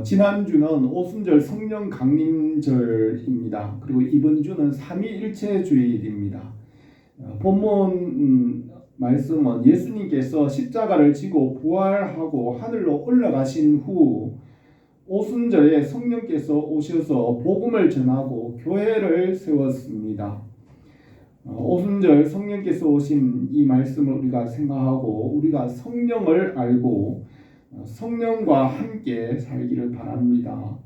지난주는 오순절 성령 강림절입니다. 그리고 이번 주는 삼위일체 주일입니다. 본문 말씀은 예수님께서 십자가를 지고 부활하고 하늘로 올라가신 후 오순절에 성령께서 오셔서 복음을 전하고 교회를 세웠습니다. 오순절 성령께서 오신 이 말씀을 우리가 생각하고 우리가 성령을 알고 성령과 함께 살기를 바랍니다.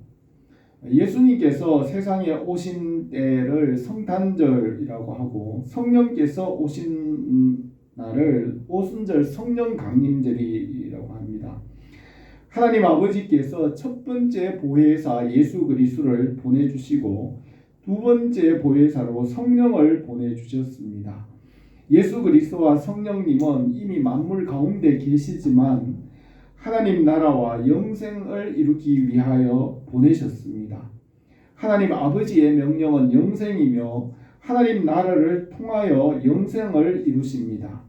예수님께서 세상에 오신 때를 성탄절이라고 하고 성령께서 오신 날을 오순절 성령 강림절이라고 합니다. 하나님 아버지께서 첫 번째 보혜사 예수 그리스도를 보내주시고 두 번째 보혜사로 성령을 보내주셨습니다. 예수 그리스도와 성령님은 이미 만물 가운데 계시지만 하나님 나라와 영생을 이루기 위하여 보내셨습니다. 하나님 아버지의 명령은 영생이며 하나님 나라를 통하여 영생을 이루십니다.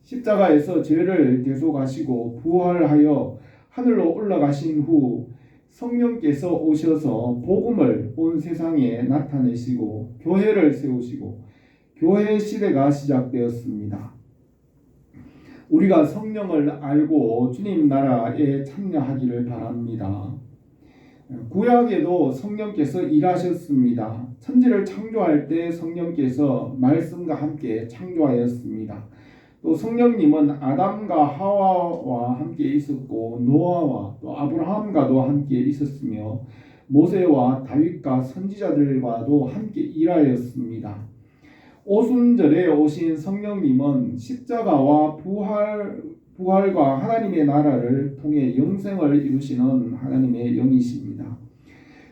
십자가에서 죄를 대속하시고 부활하여 하늘로 올라가신 후 성령께서 오셔서 복음을 온 세상에 나타내시고 교회를 세우시고 교회 시대가 시작되었습니다. 우리가 성령을 알고 주님 나라에 참여하기를 바랍니다. 구약에도 성령께서 일하셨습니다. 천지를 창조할 때 성령께서 말씀과 함께 창조하였습니다. 또 성령님은 아담과 하와와 함께 있었고 노아와 또 아브라함과도 함께 있었으며 모세와 다윗과 선지자들과도 함께 일하였습니다. 오순절에 오신 성령님은 십자가와 부활과 하나님의 나라를 통해 영생을 이루시는 하나님의 영이십니다.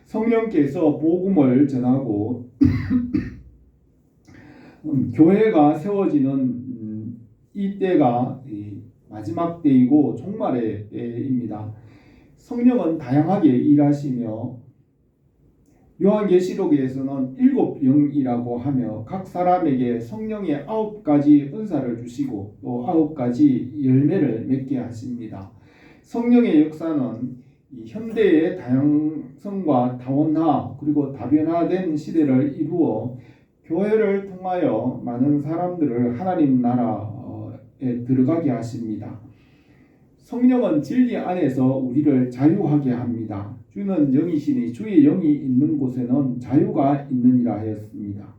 성령께서 복음을 전하고 교회가 세워지는 이 때가 마지막 때이고 종말의 때입니다. 성령은 다양하게 일하시며 요한계시록에서는 7영이라고 하며 각 사람에게 성령의 9가지 은사를 주시고 또 9가지 열매를 맺게 하십니다. 성령의 역사는 현대의 다양성과 다원화 그리고 다변화된 시대를 이루어 교회를 통하여 많은 사람들을 하나님 나라에 들어가게 하십니다. 성령은 진리 안에서 우리를 자유하게 합니다. 주는 영이시니 주의 영이 있는 곳에는 자유가 있느니라 하였습니다.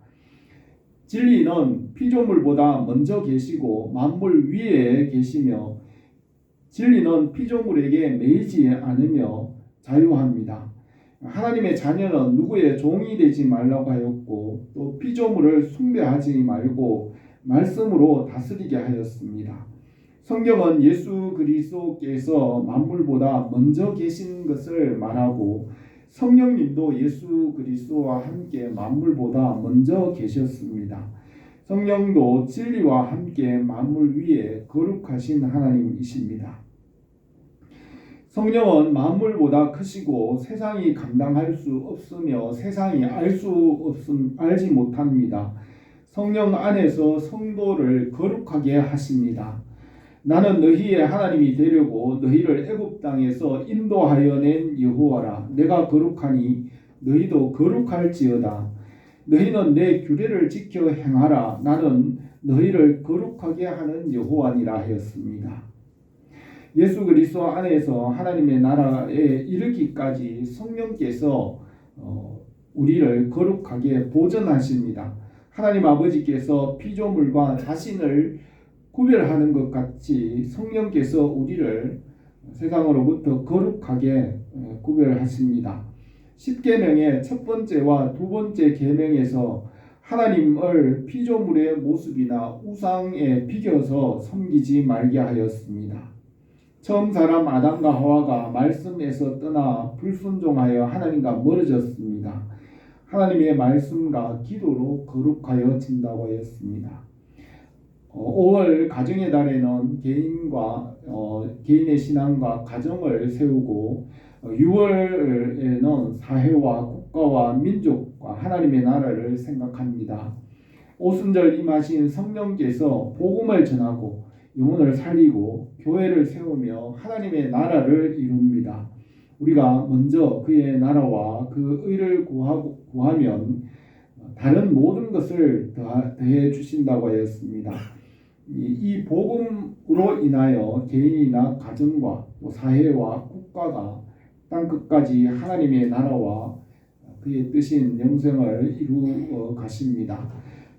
진리는 피조물보다 먼저 계시고 만물 위에 계시며 진리는 피조물에게 매이지 않으며 자유합니다. 하나님의 자녀는 누구의 종이 되지 말라고 하였고 또 피조물을 숭배하지 말고 말씀으로 다스리게 하였습니다. 성경은 예수 그리스도께서 만물보다 먼저 계신 것을 말하고 성령님도 예수 그리스도와 함께 만물보다 먼저 계셨습니다. 성령도 진리와 함께 만물 위에 거룩하신 하나님이십니다. 성령은 만물보다 크시고 세상이 감당할 수 없으며 세상이 알지 못합니다. 성령 안에서 성도를 거룩하게 하십니다. 나는 너희의 하나님이 되려고 너희를 애굽 땅에서 인도하여 낸 여호와라. 내가 거룩하니 너희도 거룩할지어다. 너희는 내 규례를 지켜 행하라. 나는 너희를 거룩하게 하는 여호와니라 하였습니다. 예수 그리스도 안에서 하나님의 나라에 이르기까지 성령께서 우리를 거룩하게 보존하십니다. 하나님 아버지께서 피조물과 자신을 구별하는 것 같이 성령께서 우리를 세상으로부터 거룩하게 구별하십니다. 십계명의 첫 번째와 두 번째 계명에서 하나님을 피조물의 모습이나 우상에 비겨서 섬기지 말게 하였습니다. 처음 사람 아담과 하와가 말씀에서 떠나 불순종하여 하나님과 멀어졌습니다. 하나님의 말씀과 기도로 거룩하여진다고 하였습니다. 5월 가정의 달에는 개인의 신앙과 가정을 세우고 6월에는 사회와 국가와 민족과 하나님의 나라를 생각합니다. 오순절 임하신 성령께서 복음을 전하고 영혼을 살리고 교회를 세우며 하나님의 나라를 이룹니다. 우리가 먼저 그의 나라와 그 의를 구하면 다른 모든 것을 더해 주신다고 하였습니다. 이 복음으로 인하여 개인이나 가정과 또 사회와 국가가 땅 끝까지 하나님의 나라와 그의 뜻인 영생을 이루어 가십니다.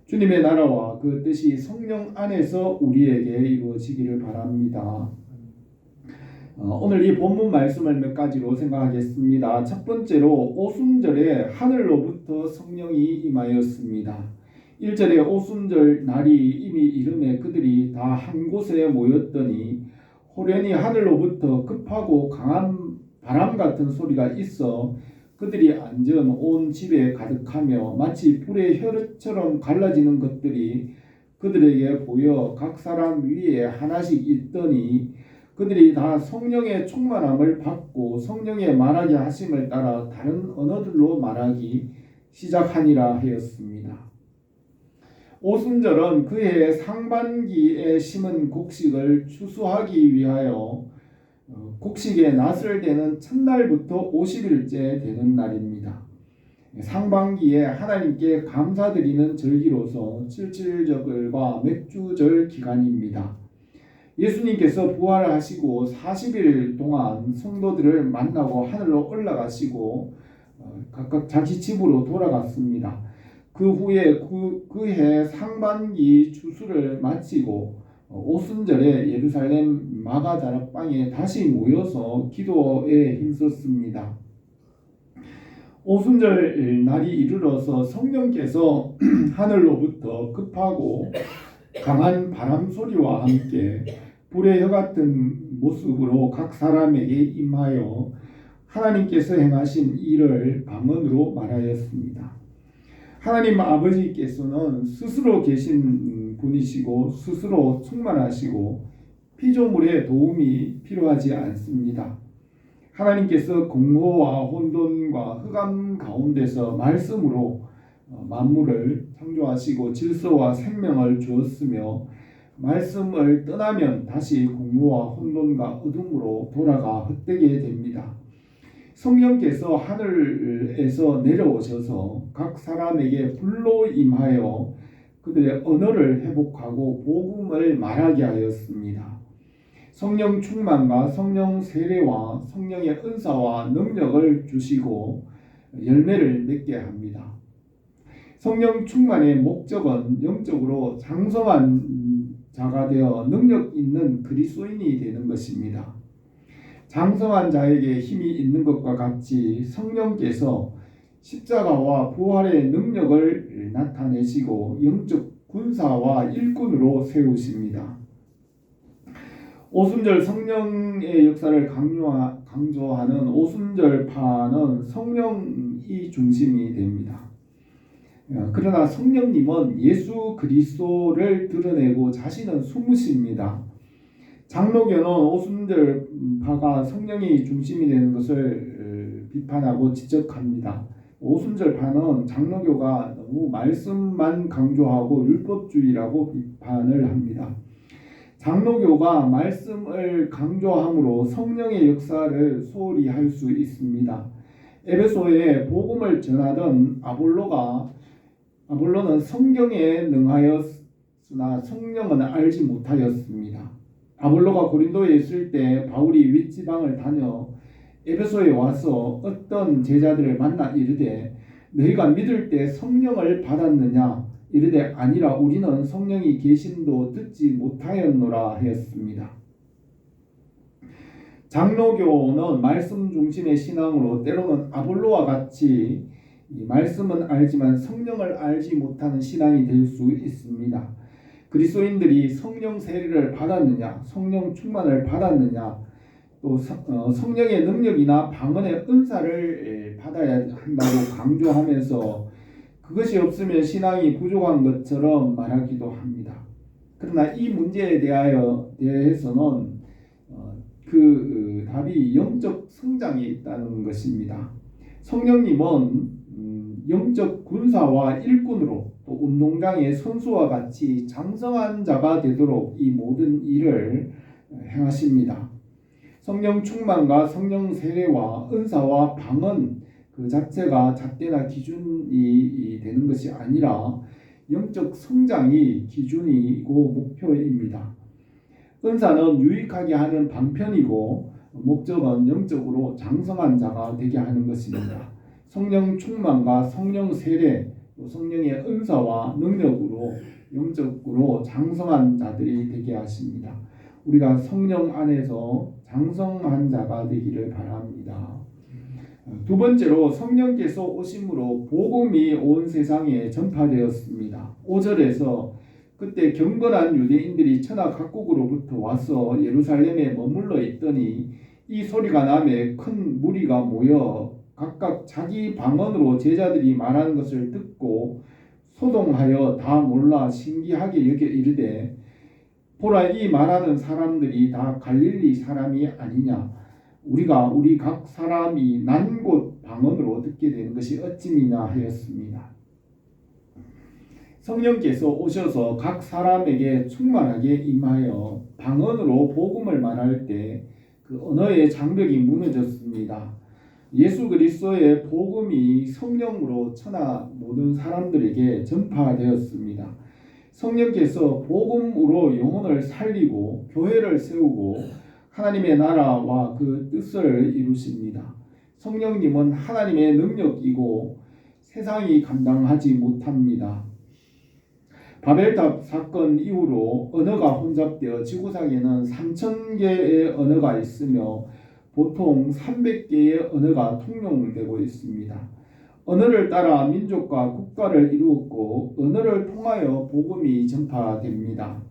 주님의 나라와 그 뜻이 성령 안에서 우리에게 이루어지기를 바랍니다. 오늘 이 본문 말씀을 몇 가지로 생각하겠습니다. 첫 번째로 오순절에 하늘로부터 성령이 임하였습니다. 1절에 오순절 날이 이미 이름에 그들이 다 한 곳에 모였더니 호련히 하늘로부터 급하고 강한 바람 같은 소리가 있어 그들이 앉은 온 집에 가득하며 마치 불의 혈처럼 갈라지는 것들이 그들에게 보여 각 사람 위에 하나씩 있더니 그들이 다 성령의 충만함을 받고 성령의 말하게 하심을 따라 다른 언어들로 말하기 시작하니라 하였습니다. 오순절은 그해 상반기에 심은 곡식을 추수하기 위하여 곡식의 낫을 대는 첫날부터 50일째 되는 날입니다. 상반기에 하나님께 감사드리는 절기로서 칠칠절과 맥주절 기간입니다. 예수님께서 부활하시고 40일 동안 성도들을 만나고 하늘로 올라가시고 각각 자기 집으로 돌아갔습니다. 그 후에 그해 상반기 추수를 마치고 오순절에 예루살렘 마가다락방에 다시 모여서 기도에 힘썼습니다. 오순절 날이 이르러서 성령께서 하늘로부터 급하고 강한 바람 소리와 함께 불의 혀 같은 모습으로 각 사람에게 임하여 하나님께서 행하신 일을 방언으로 말하였습니다. 하나님 아버지께서는 스스로 계신 분이시고 스스로 충만하시고 피조물의 도움이 필요하지 않습니다. 하나님께서 공허와 혼돈과 흑암 가운데서 말씀으로 만물을 창조하시고 질서와 생명을 주었으며 말씀을 떠나면 다시 공허와 혼돈과 어둠으로 돌아가 헛되게 됩니다. 성령께서 하늘에서 내려오셔서 각 사람에게 불로 임하여 그들의 언어를 회복하고 복음을 말하게 하였습니다. 성령 충만과 성령 세례와 성령의 은사와 능력을 주시고 열매를 맺게 합니다. 성령 충만의 목적은 영적으로 장성한 자가 되어 능력 있는 그리스도인이 되는 것입니다. 장성한 자에게 힘이 있는 것과 같이 성령께서 십자가와 부활의 능력을 나타내시고 영적 군사와 일꾼으로 세우십니다. 오순절 성령의 역사를 강조하는 오순절파는 성령이 중심이 됩니다. 그러나 성령님은 예수 그리스도를 드러내고 자신은 숨으십니다. 장로교는 오순절파가 성령이 중심이 되는 것을 비판하고 지적합니다. 오순절파는 장로교가 너무 말씀만 강조하고 율법주의라고 비판을 합니다. 장로교가 말씀을 강조함으로 성령의 역사를 소홀히 할 수 있습니다. 에베소에 복음을 전하던 아볼로는 성경에 능하였으나 성령은 알지 못하였습니다. 아볼로가 고린도에 있을 때 바울이 윗지방을 다녀 에베소에 와서 어떤 제자들을 만나 이르되 너희가 믿을 때 성령을 받았느냐? 이르되 아니라 우리는 성령이 계심도 듣지 못하였노라 하였습니다. 장로교는 말씀 중심의 신앙으로 때로는 아볼로와 같이 말씀은 알지만 성령을 알지 못하는 신앙이 될 수 있습니다. 그리스도인들이 성령 세례를 받았느냐, 성령 충만을 받았느냐, 또 성령의 능력이나 방언의 은사를 받아야 한다고 강조하면서 그것이 없으면 신앙이 부족한 것처럼 말하기도 합니다. 그러나 이 문제에 대해서는 그 답이 영적 성장에 있다는 것입니다. 성령님은 영적 군사와 일꾼으로 또 운동장의 선수와 같이 장성한 자가 되도록 이 모든 일을 행하십니다. 성령 충만과 성령 세례와 은사와 방언 그 자체가 잣대나 기준이 되는 것이 아니라 영적 성장이 기준이고 목표입니다. 은사는 유익하게 하는 방편이고 목적은 영적으로 장성한 자가 되게 하는 것입니다. 성령 충만과 성령 세례, 성령의 은사와 능력으로 영적으로 장성한 자들이 되게 하십니다. 우리가 성령 안에서 장성한 자가 되기를 바랍니다. 두 번째로 성령께서 오심으로 복음이 온 세상에 전파되었습니다. 5절에서 그때 경건한 유대인들이 천하 각국으로부터 와서 예루살렘에 머물러 있더니 이 소리가 나매 큰 무리가 모여 각각 자기 방언으로 제자들이 말하는 것을 듣고 소동하여 다 놀라 신기하게 여겨 이르되 보라 이 말하는 사람들이 다 갈릴리 사람이 아니냐 우리가 우리 각 사람이 난 곳 방언으로 듣게 되는 것이 어찌미냐 하였습니다. 성령께서 오셔서 각 사람에게 충만하게 임하여 방언으로 복음을 말할 때 그 언어의 장벽이 무너졌습니다. 예수 그리스도의 복음이 성령으로 천하 모든 사람들에게 전파되었습니다. 성령께서 복음으로 영혼을 살리고 교회를 세우고 하나님의 나라와 그 뜻을 이루십니다. 성령님은 하나님의 능력이고 세상이 감당하지 못합니다. 바벨탑 사건 이후로 언어가 혼잡되어 지구상에는 3,000개의 언어가 있으며 보통 300개의 언어가 통용되고 있습니다. 언어를 따라 민족과 국가를 이루었고 언어를 통하여 복음이 전파됩니다.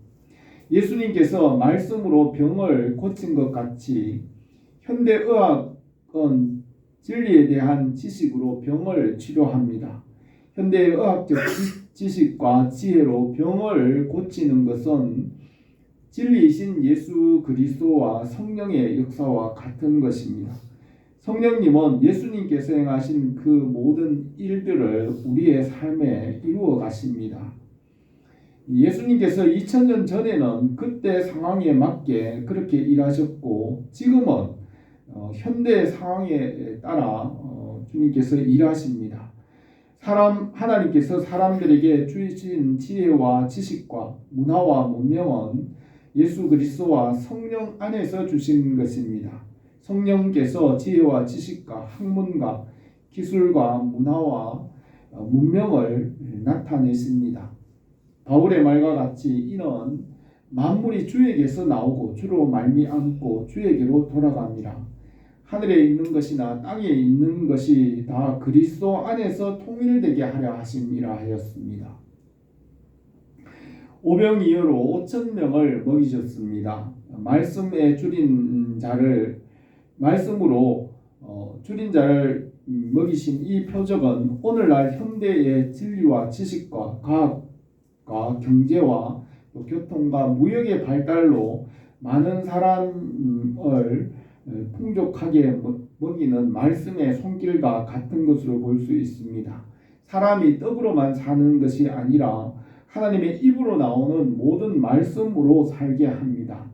예수님께서 말씀으로 병을 고친 것 같이 현대의학은 진리에 대한 지식으로 병을 치료합니다. 현대의학적 지식과 지혜로 병을 고치는 것은 진리이신 예수 그리스도와 성령의 역사와 같은 것입니다. 성령님은 예수님께서 행하신 그 모든 일들을 우리의 삶에 이루어 가십니다. 예수님께서 2000년 전에는 그때 상황에 맞게 그렇게 일하셨고 지금은 현대 상황에 따라 주님께서 일하십니다. 하나님께서 사람들에게 주신 지혜와 지식과 문화와 문명은 예수 그리스도와 성령 안에서 주신 것입니다. 성령께서 지혜와 지식과 학문과 기술과 문화와 문명을 나타내십니다. 바울의 말과 같이 이는 만물이 주에게서 나오고 주로 말미암고 주에게로 돌아갑니다. 하늘에 있는 것이나 땅에 있는 것이 다 그리스도 안에서 통일되게 하려 하심이라 하였습니다. 오병이어로 5,000명을 먹이셨습니다. 말씀에 줄인 자를 말씀으로 줄인 자를 먹이신 이 표적은 오늘날 현대의 진리와 지식과 과학과 경제와 교통과 무역의 발달로 많은 사람을 풍족하게 먹이는 말씀의 손길과 같은 것으로 볼 수 있습니다. 사람이 떡으로만 사는 것이 아니라 하나님의 입으로 나오는 모든 말씀으로 살게 합니다.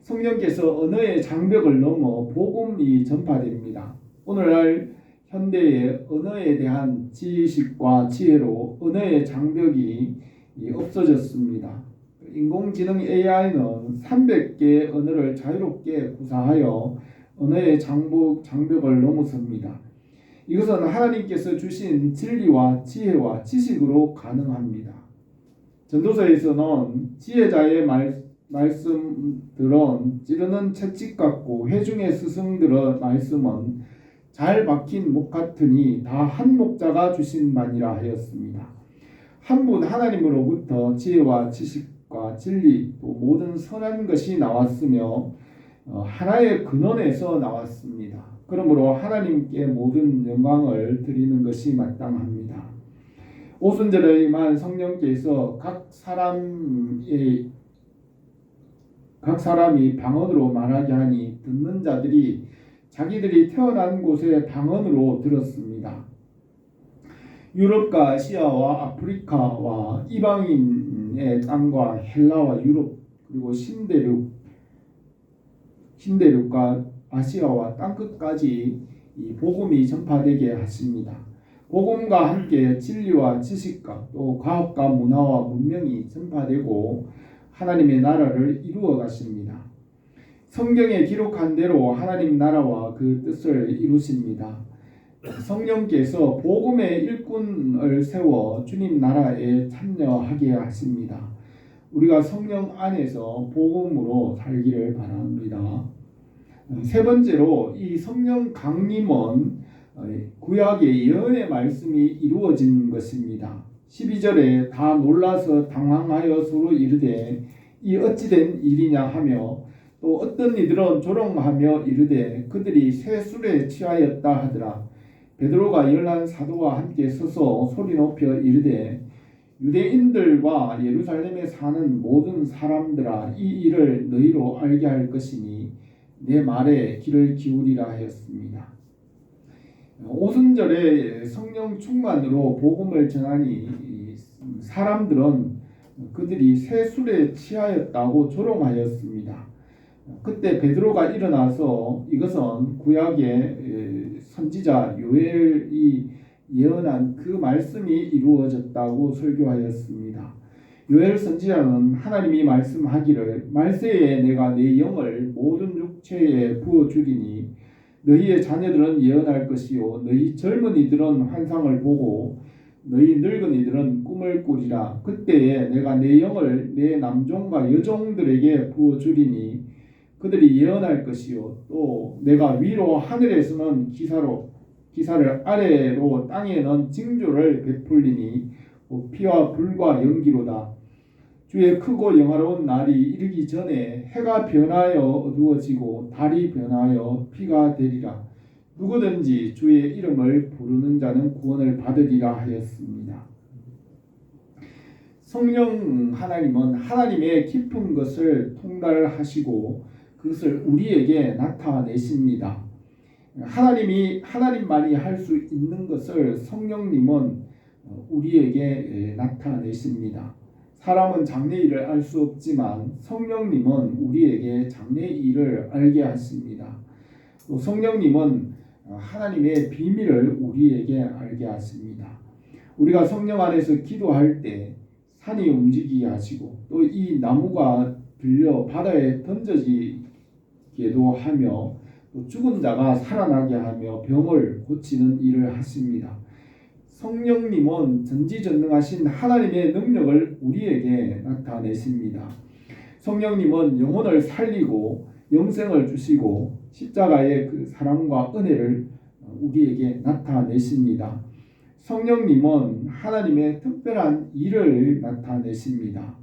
성령께서 언어의 장벽을 넘어 복음이 전파됩니다. 오늘날 현대의 언어에 대한 지식과 지혜로 언어의 장벽이 없어졌습니다. 인공지능 AI는 300개의 언어를 자유롭게 구사하여 언어의 장벽을 넘어섭니다. 이것은 하나님께서 주신 진리와 지혜와 지식으로 가능합니다. 전도서에서는 지혜자의 말씀들은 찌르는 채찍 같고 회중의 스승들의 말씀은 잘 박힌 목 같으니 다 한 목자가 주신 바니라 하였습니다. 한 분 하나님으로부터 지혜와 지식과 진리 또 모든 선한 것이 나왔으며 하나의 근원에서 나왔습니다. 그러므로 하나님께 모든 영광을 드리는 것이 마땅합니다. 오순절에만 성령께서 각 사람이 방언으로 말하게 하니 듣는 자들이 자기들이 태어난 곳의 방언으로 들었습니다. 유럽과 아시아와 아프리카와 이방인의 땅과 헬라와 유럽 그리고 신대륙과 아시아와 땅끝까지 이 복음이 전파되게 하십니다. 복음과 함께 진리와 지식과 또 과학과 문화와 문명이 전파되고 하나님의 나라를 이루어 가십니다. 성경에 기록한 대로 하나님 나라와 그 뜻을 이루십니다. 성령께서 복음의 일꾼을 세워 주님 나라에 참여하게 하십니다. 우리가 성령 안에서 복음으로 살기를 바랍니다. 세 번째로 이 성령 강림은 구약의 예언의 말씀이 이루어진 것입니다. 12절에 다 놀라서 당황하여 서로 이르되 이 어찌된 일이냐 하며 또 어떤 이들은 조롱하며 이르되 그들이 새 술에 취하였다 하더라. 베드로가 열한 사도와 함께 서서 소리 높여 이르되 유대인들과 예루살렘에 사는 모든 사람들아 이 일을 너희로 알게 할 것이니 내 말에 귀를 기울이라 하였습니다. 오순절에 성령 충만으로 복음을 전하니 사람들은 그들이 새 술에 취하였다고 조롱하였습니다. 그때 베드로가 일어나서 이것은 구약의 선지자 요엘이 예언한 그 말씀이 이루어졌다고 설교하였습니다. 요엘 선지자는 하나님이 말씀하기를 말세에 내가 내 영을 모든 육체에 부어주리니 너희의 자녀들은 예언할 것이요 너희 젊은이들은 환상을 보고 너희 늙은이들은 꿈을 꾸리라. 그때에 내가 내 영을 내 남종과 여종들에게 부어주리니 그들이 예언할 것이요 또 내가 위로 하늘에서는 기사를 아래로 땅에는 징조를 베풀리니 피와 불과 연기로다. 주의 크고 영화로운 날이 이르기 전에 해가 변하여 어두워지고 달이 변하여 피가 되리라. 누구든지 주의 이름을 부르는 자는 구원을 받으리라 하였습니다. 성령 하나님은 하나님의 깊은 것을 통달하시고 그것을 우리에게 나타내십니다. 하나님만이 할 수 있는 것을 성령님은 우리에게 나타내십니다. 사람은 장래일을 알 수 없지만 성령님은 우리에게 장래일을 알게 하십니다. 또 성령님은 하나님의 비밀을 우리에게 알게 하십니다. 우리가 성령 안에서 기도할 때 산이 움직이게 하시고 또 이 나무가 들려 바다에 던져지게도 하며 또 죽은 자가 살아나게 하며 병을 고치는 일을 하십니다. 성령님은 전지전능하신 하나님의 능력을 우리에게 나타내십니다. 성령님은 영혼을 살리고 영생을 주시고 십자가의 그 사랑과 은혜를 우리에게 나타내십니다. 성령님은 하나님의 특별한 일을 나타내십니다.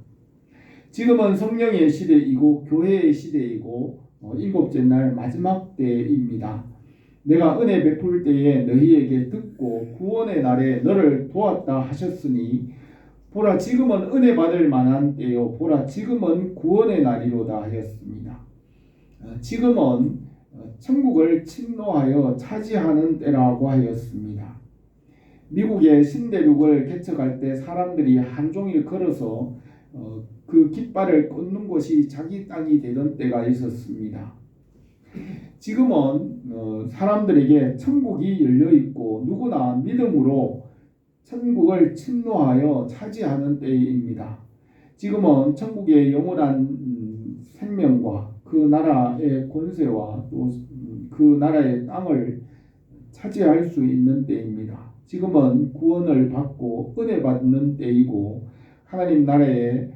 지금은 성령의 시대이고 교회의 시대이고 일곱째 날 마지막 때입니다. 내가 은혜 베풀 때에 너희에게 듣고 구원의 날에 너를 도왔다 하셨으니 보라 지금은 은혜 받을 만한 때요 보라 지금은 구원의 날이로다 하였습니다. 지금은 천국을 침노하여 차지하는 때라고 하였습니다. 미국의 신대륙을 개척할 때 사람들이 하루 종일 걸어서 그 깃발을 꽂는 곳이 자기 땅이 되던 때가 있었습니다. 지금은 사람들에게 천국이 열려있고 누구나 믿음으로 천국을 침노하여 차지하는 때입니다. 지금은 천국의 영원한 생명과 그 나라의 권세와 또 그 나라의 땅을 차지할 수 있는 때입니다. 지금은 구원을 받고 은혜 받는 때이고 하나님 나라의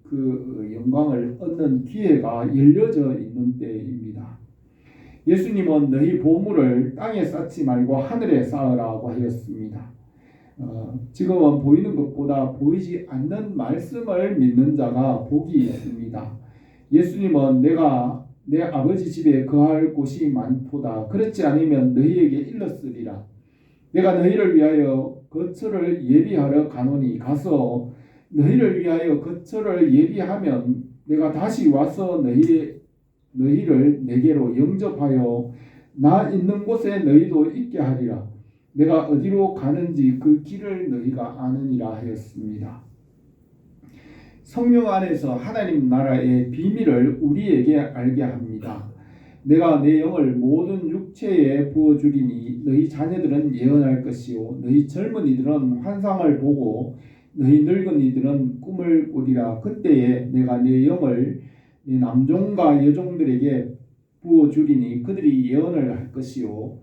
그 영광을 얻는 기회가 열려져 있는 때입니다. 예수님은 너희 보물을 땅에 쌓지 말고 하늘에 쌓으라고 하였습니다. 지금은 보이는 것보다 보이지 않는 말씀을 믿는 자가 복이 있습니다. 예수님은 내가 내 아버지 집에 거할 곳이 많도다. 그렇지 않으면 너희에게 일렀으리라. 내가 너희를 위하여 거처를 예비하러 가노니 가서 너희를 위하여 거처를 예비하면 내가 다시 와서 너희를 내게로 영접하여 나 있는 곳에 너희도 있게 하리라. 내가 어디로 가는지 그 길을 너희가 아느니라 하였습니다. 성령 안에서 하나님 나라의 비밀을 우리에게 알게 합니다. 내가 내 영을 모든 육체에 부어주리니 너희 자녀들은 예언할 것이요 너희 젊은이들은 환상을 보고 너희 늙은이들은 꿈을 꾸리라. 그때에 내가 내 영을 내 남종과 여종들에게 부어주리니 그들이 예언을 할 것이요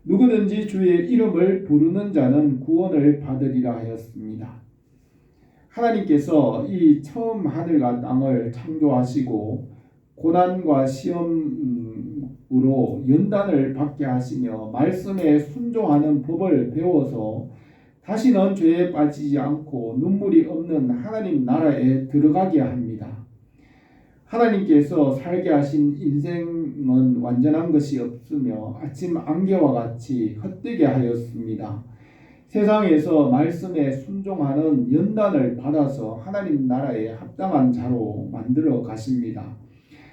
누구든지 주의 이름을 부르는 자는 구원을 받으리라 하였습니다. 하나님께서 이 처음 하늘과 땅을 창조하시고 고난과 시험으로 연단을 받게 하시며 말씀에 순종하는 법을 배워서 다시는 죄에 빠지지 않고 눈물이 없는 하나님 나라에 들어가게 합니다. 하나님께서 살게 하신 인생은 완전한 것이 없으며 아침 안개와 같이 헛되게 하였습니다. 세상에서 말씀에 순종하는 연단을 받아서 하나님 나라에 합당한 자로 만들어 가십니다.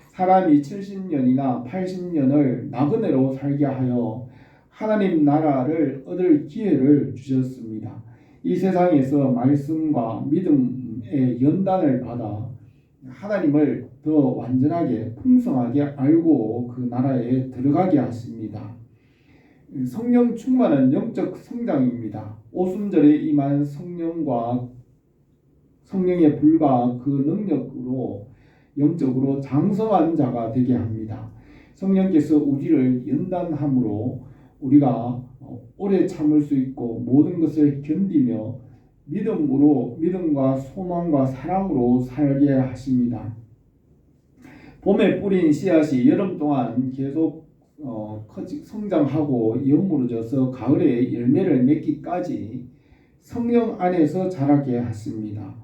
사람이 70년이나 80년을 나그네로 살게 하여 하나님 나라를 얻을 기회를 주셨습니다. 이 세상에서 말씀과 믿음의 연단을 받아 하나님을 더 완전하게 풍성하게 알고 그 나라에 들어가게 하십니다. 성령 충만은 영적 성장입니다. 오순절에 임한 성령과 성령의 불과 그 능력으로 영적으로 장성한 자가 되게 합니다. 성령께서 우리를 연단함으로 우리가 오래 참을 수 있고 모든 것을 견디며 믿음과 소망과 사랑으로 살게 하십니다. 봄에 뿌린 씨앗이 여름 동안 계속 성장하고 여물어져서 가을에 열매를 맺기까지 성령 안에서 자라게 하십니다.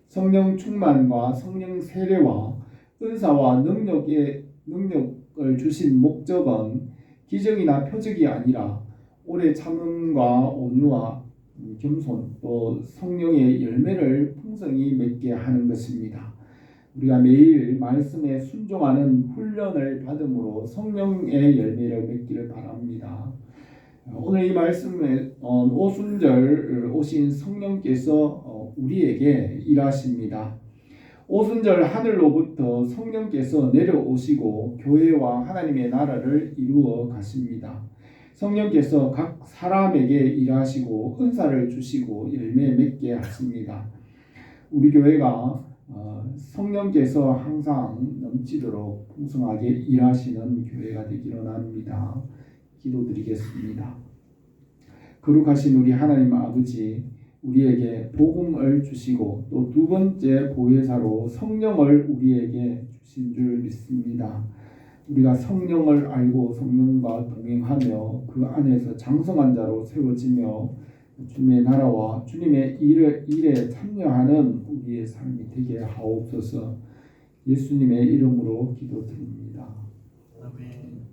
성령 충만과 성령 세례와 은사와 능력을 주신 목적은 기적이나 표적이 아니라 오래 참음과 온유와 겸손 또 성령의 열매를 풍성히 맺게 하는 것입니다. 우리가 매일 말씀에 순종하는 훈련을 받음으로 성령의 열매를 맺기를 바랍니다. 오늘 이 말씀에 오순절 오신 성령께서 우리에게 일하십니다. 오순절 하늘로부터 성령께서 내려오시고 교회와 하나님의 나라를 이루어 가십니다. 성령께서 각 사람에게 일하시고 은사를 주시고 열매 맺게 하십니다. 우리 교회가 성령께서 항상 넘치도록 풍성하게 일하시는 교회가 되기를 원합니다. 기도드리겠습니다. 거룩하신 우리 하나님 아버지, 우리에게 복음을 주시고 또 두 번째 보혜사로 성령을 우리에게 주신 줄 믿습니다. 우리가 성령을 알고 성령과 동행하며 그 안에서 장성한 자로 세워지며 주님의 나라와 주님의 일에 참여하는 우리의 삶이 되게 하옵소서. 예수님의 이름으로 기도드립니다. 아멘.